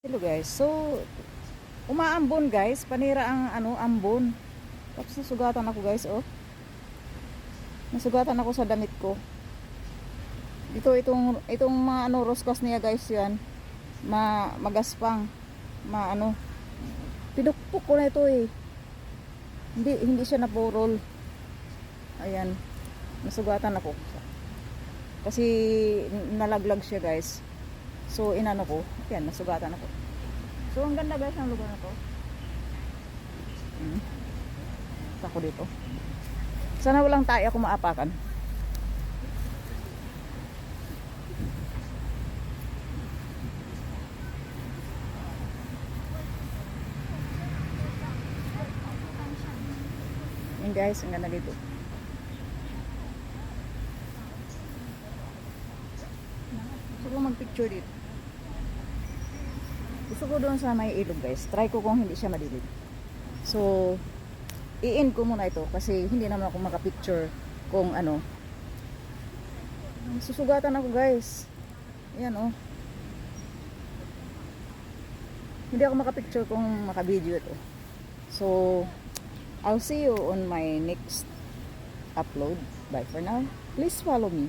Hello guys, so umaambon guys, panira ang ambon. Tapos nasugatan ako guys, oh. Nasugatan ako sa damit ko. Itong mga roskas niya guys, yan. Magaspang. Pinukpok ko na ito eh. Hindi siya napurol. Ayan. Nasugatan ako. Kasi nalaglag siya guys. So inano ko, yan, nasugatan ako. So ang ganda guys ng lugar na to. Ako dito. Sana walang tayo ako maapakan. Yan guys, ang ganda dito. Gusto ko mag-picture dito. Gusto ko doon sa may ilog guys. Try ko kung hindi siya madilim. So, i-end ko muna ito kasi hindi naman ako makapicture kung ano. Susugatan ako guys. Ayan oh. Hindi ako makapicture kung makabideo ito. So, I'll see you on my next upload. Bye for now. Please follow me.